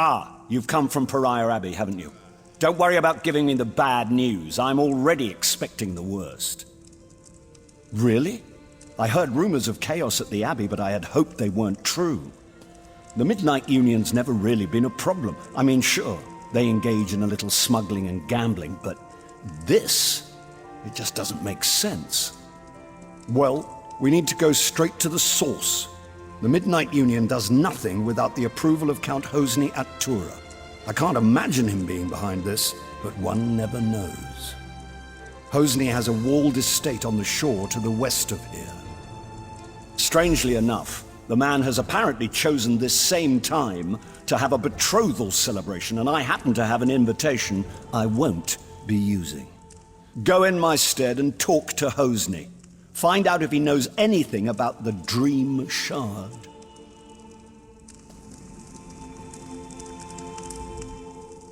Ah, you've come from Pariah Abbey, haven't you? Don't worry about giving me the bad news. I'm already expecting the worst. Really? I heard rumors of chaos at the Abbey, but I had hoped they weren't true. The Midnight Union's never really been a problem. I mean, sure, they engage in a little smuggling and gambling, but this, it just doesn't make sense. Well, we need to go straight to the source. The Midnight Union does nothing without the approval of Count Hosni At-Tura. I can't imagine him being behind this, but one never knows. Hosni has a walled estate on the shore to the west of here. Strangely enough, the man has apparently chosen this same time to have a betrothal celebration, and I happen to have an invitation I won't be using. Go in my stead and talk to Hosni. Find out if he knows anything about the Dream Shard.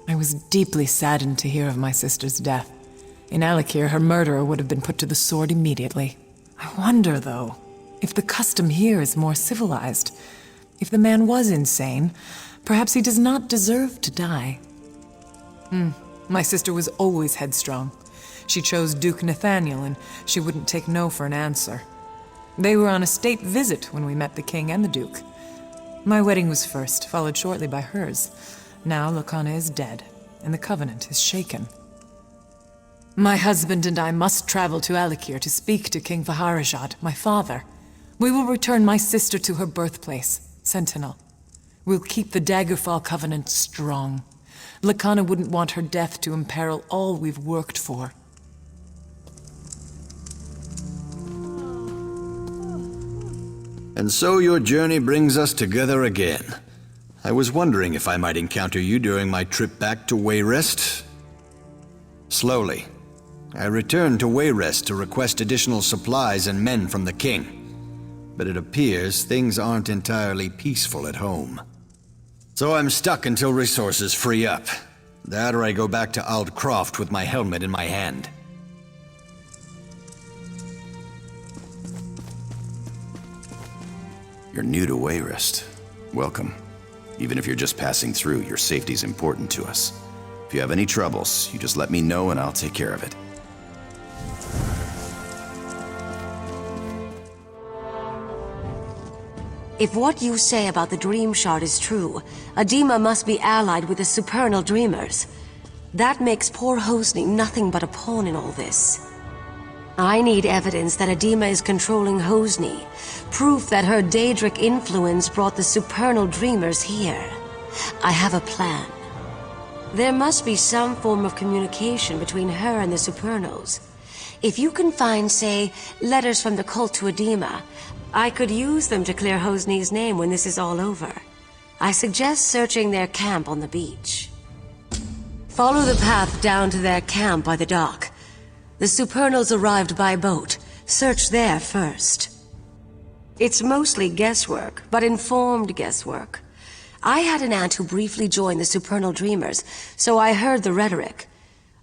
I was deeply saddened to hear of my sister's death. In Al-Akir, her murderer would have been put to the sword immediately. I wonder, though, if the custom here is more civilized. If the man was insane, perhaps he does not deserve to die. My sister was always headstrong. She chose Duke Nathaniel, and she wouldn't take no for an answer. They were on a state visit when we met the king and the duke. My wedding was first, followed shortly by hers. Now Lakana is dead, and the covenant is shaken. My husband and I must travel to Al-Akir to speak to King Faharajad, my father. We will return my sister to her birthplace, Sentinel. We'll keep the Daggerfall covenant strong. Lakana wouldn't want her death to imperil all we've worked for. And so your journey brings us together again. I was wondering if I might encounter you during my trip back to Wayrest. Slowly, I returned to Wayrest to request additional supplies and men from the king. But it appears things aren't entirely peaceful at home. So I'm stuck until resources free up. That or I go back to Aldcroft with my helmet in my hand. You're new to Wayrest. Welcome. Even if you're just passing through, your safety's important to us. If you have any troubles, you just let me know and I'll take care of it. If what you say about the Dream Shard is true, Adima must be allied with the Supernal Dreamers. That makes poor Hosni nothing but a pawn in all this. I need evidence that Adima is controlling Hosni. Proof that her Daedric influence brought the Supernal Dreamers here. I have a plan. There must be some form of communication between her and the Supernals. If you can find, say, letters from the cult to Adima, I could use them to clear Hosni's name when this is all over. I suggest searching their camp on the beach. Follow the path down to their camp by the dock. The Supernals arrived by boat. Search there first. It's mostly guesswork, but informed guesswork. I had an aunt who briefly joined the Supernal Dreamers, so I heard the rhetoric.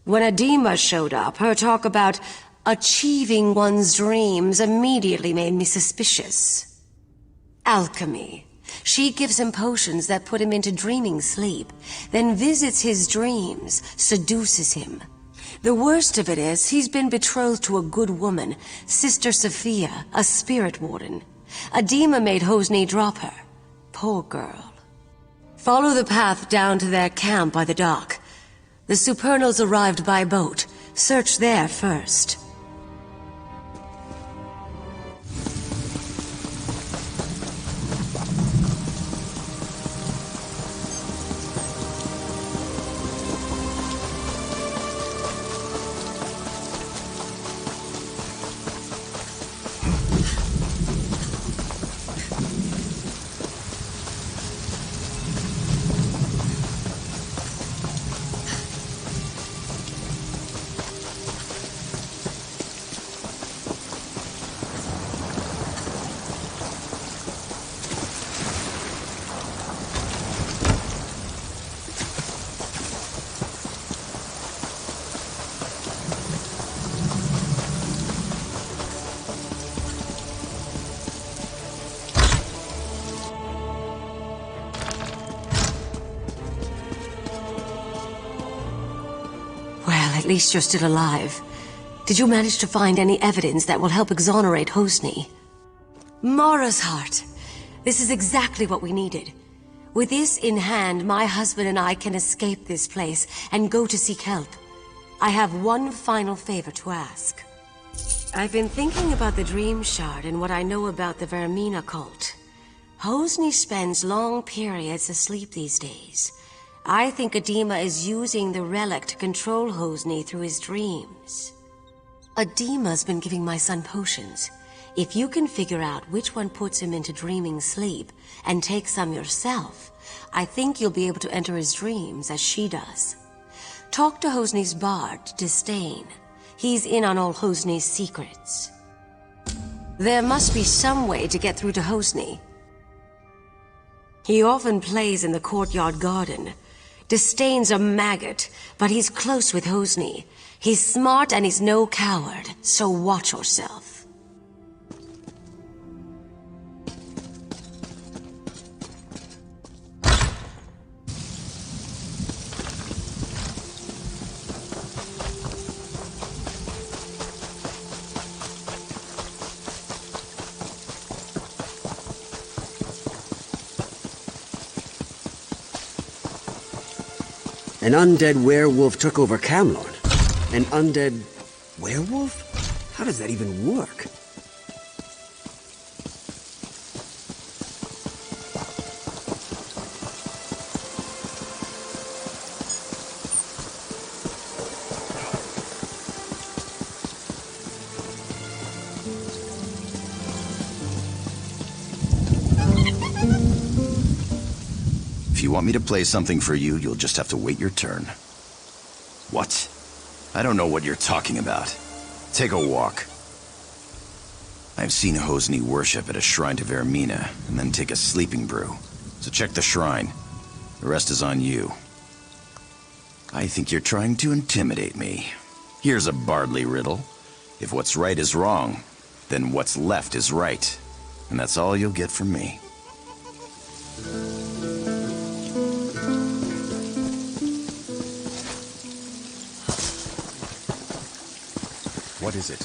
When Adima showed up, her talk about achieving one's dreams immediately made me suspicious. Alchemy. She gives him potions that put him into dreaming sleep, then visits his dreams, seduces him. The worst of it is, he's been betrothed to a good woman, Sister Sophia, a Spirit Warden. Adima made Hosni drop her. Poor girl. Follow the path down to their camp by the dock. The Supernals arrived by boat. Search there first. At least you're still alive. Did you manage to find any evidence that will help exonerate Hosni? Mara's heart. This is exactly what we needed. With this in hand, my husband and I can escape this place and go to seek help. I have one final favor to ask. I've been thinking about the Dream Shard and what I know about the Vermina cult. Hosni spends long periods asleep these days. I think Adima is using the relic to control Hosni through his dreams. Adima's been giving my son potions. If you can figure out which one puts him into dreaming sleep, and take some yourself, I think you'll be able to enter his dreams as she does. Talk to Hosni's bard, Disdain. He's in on all Hosni's secrets. There must be some way to get through to Hosni. He often plays in the courtyard garden. Disdain's a maggot, but he's close with Hosni. He's smart and he's no coward, so watch yourself. An undead werewolf took over Camelot. An undead werewolf? How does that even work? If you want me to play something for you, you'll just have to wait your turn. What? I don't know what you're talking about. Take a walk. I've seen Hosni worship at a shrine to Vermina, and then take a sleeping brew. So check the shrine. The rest is on you. I think you're trying to intimidate me. Here's a Bardley riddle. If what's right is wrong, then what's left is right. And that's all you'll get from me. What is it?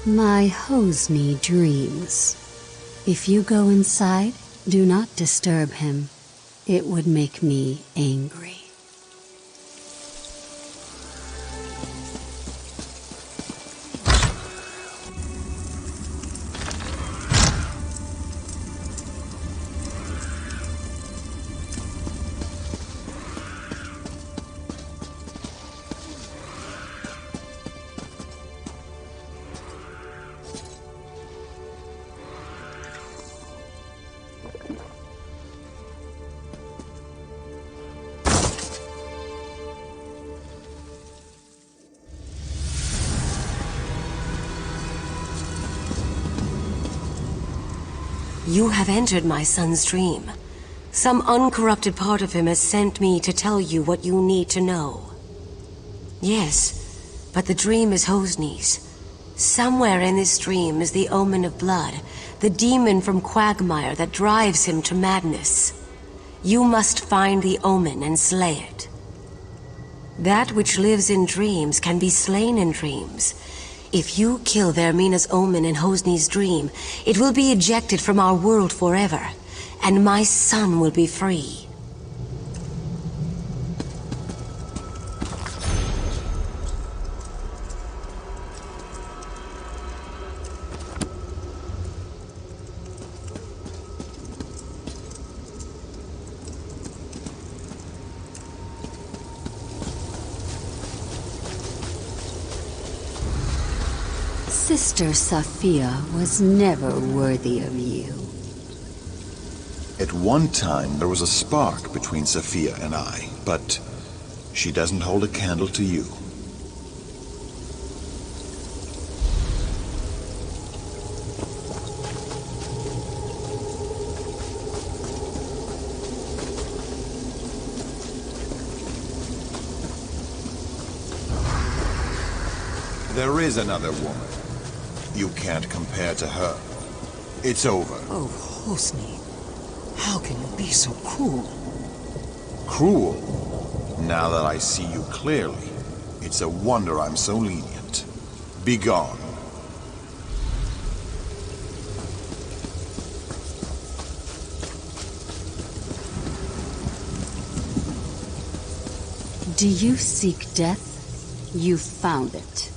My Hosni dreams. If you go inside, do not disturb him. It would make me angry. You have entered my son's dream. Some uncorrupted part of him has sent me to tell you what you need to know. Yes, but the dream is Hosni's. Somewhere in this dream is the omen of blood, the demon from Quagmire that drives him to madness. You must find the omen and slay it. That which lives in dreams can be slain in dreams. If you kill Vermina's omen in Hosni's dream, it will be ejected from our world forever, and my son will be free. Sister Safiya was never worthy of you. At one time, there was a spark between Safiya and I, but she doesn't hold a candle to you. There is another woman. You can't compare to her. It's over. Oh, Hosni, how can you be so cruel? Cruel? Now that I see you clearly, it's a wonder I'm so lenient. Be gone. Do you seek death? You found it.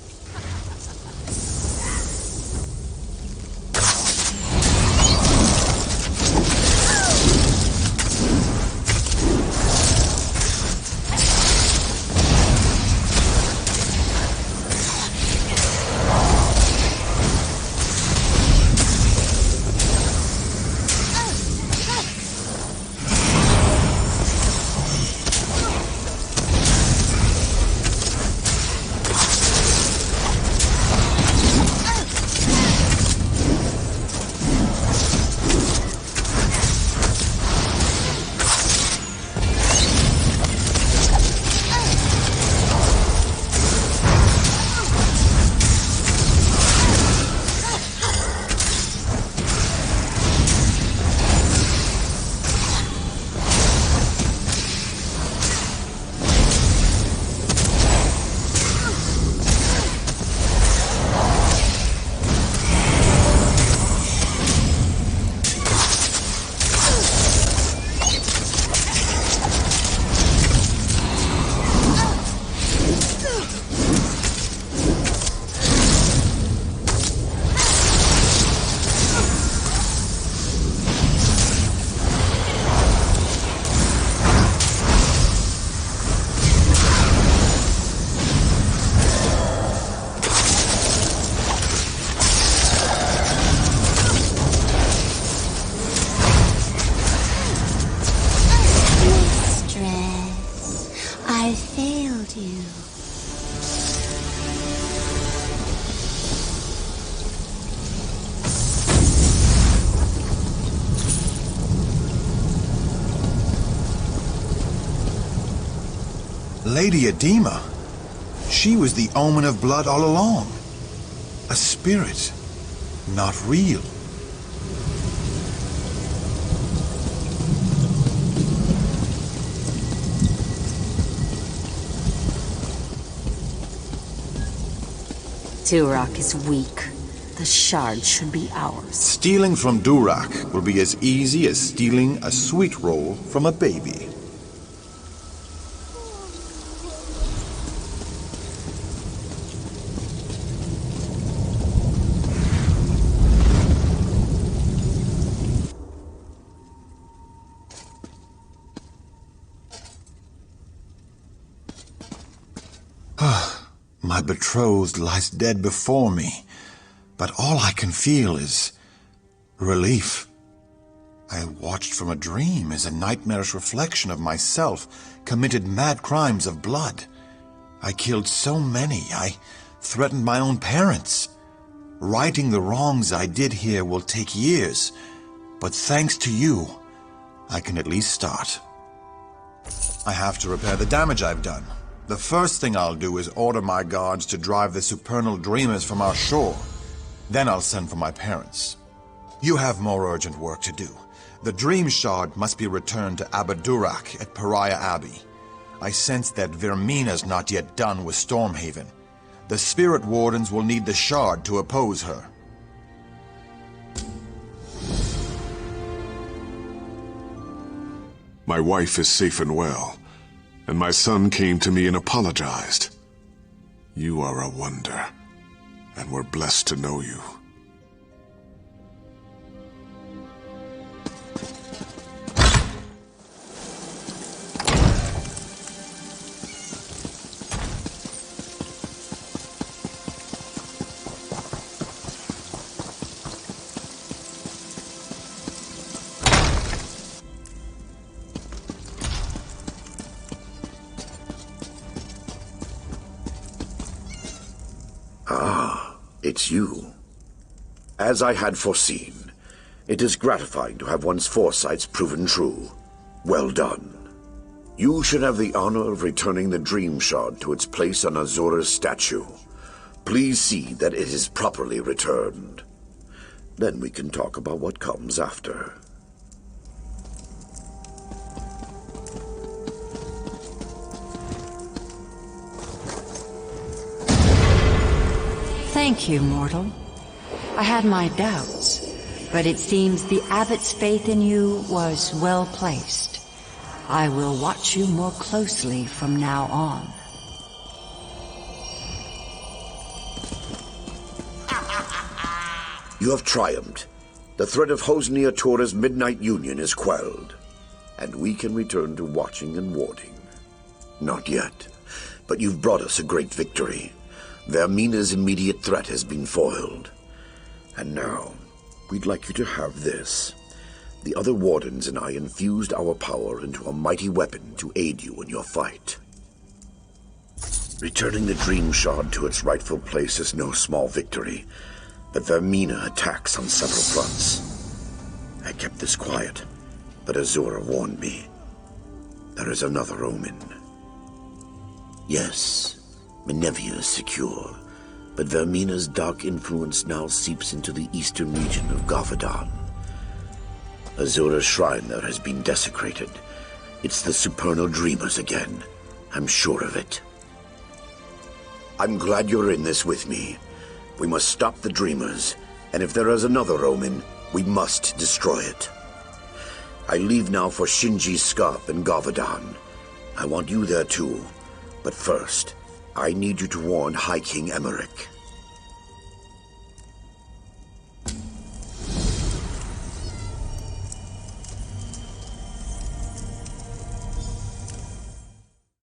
Lady Adima. She was the omen of blood all along. A spirit. Not real. Durak is weak. The shard should be ours. Stealing from Durak will be as easy as stealing a sweet roll from a baby. My betrothed lies dead before me, but all I can feel is relief. I watched from a dream as a nightmarish reflection of myself committed mad crimes of blood. I killed so many, I threatened my own parents. Righting the wrongs I did here will take years, but thanks to you, I can at least start. I have to repair the damage I've done. The first thing I'll do is order my guards to drive the supernal dreamers from our shore. Then I'll send for my parents. You have more urgent work to do. The dream shard must be returned to Durak at Pariah Abbey. I sense that Vermina's not yet done with Stormhaven. The Spirit Wardens will need the shard to oppose her. My wife is safe and well, and my son came to me and apologized. You are a wonder, and we're blessed to know you. It's you. As I had foreseen, it is gratifying to have one's foresights proven true. Well done. You should have the honor of returning the Dream Shard to its place on Azura's statue. Please see that it is properly returned. Then we can talk about what comes after. Thank you, mortal. I had my doubts, but it seems the abbot's faith in you was well placed. I will watch you more closely from now on. You have triumphed. The threat of Hosni At-Tura's midnight union is quelled, and we can return to watching and warding. Not yet, but you've brought us a great victory. Vermina's immediate threat has been foiled. And now, we'd like you to have this. The other wardens and I infused our power into a mighty weapon to aid you in your fight. Returning the Dream Shard to its rightful place is no small victory, but Vermina attacks on several fronts. I kept this quiet, but At-Tura warned me. There is another omen. Yes, Menevia is secure, but Vermina's dark influence now seeps into the eastern region of Gavadan. At-Tura's shrine there has been desecrated. It's the supernal dreamers again. I'm sure of it. I'm glad you're in this with me. We must stop the dreamers, and if there is another omen, we must destroy it. I leave now for Shinji's Scarp in Gavadan. I want you there too, but first, I need you to warn High King Emeric.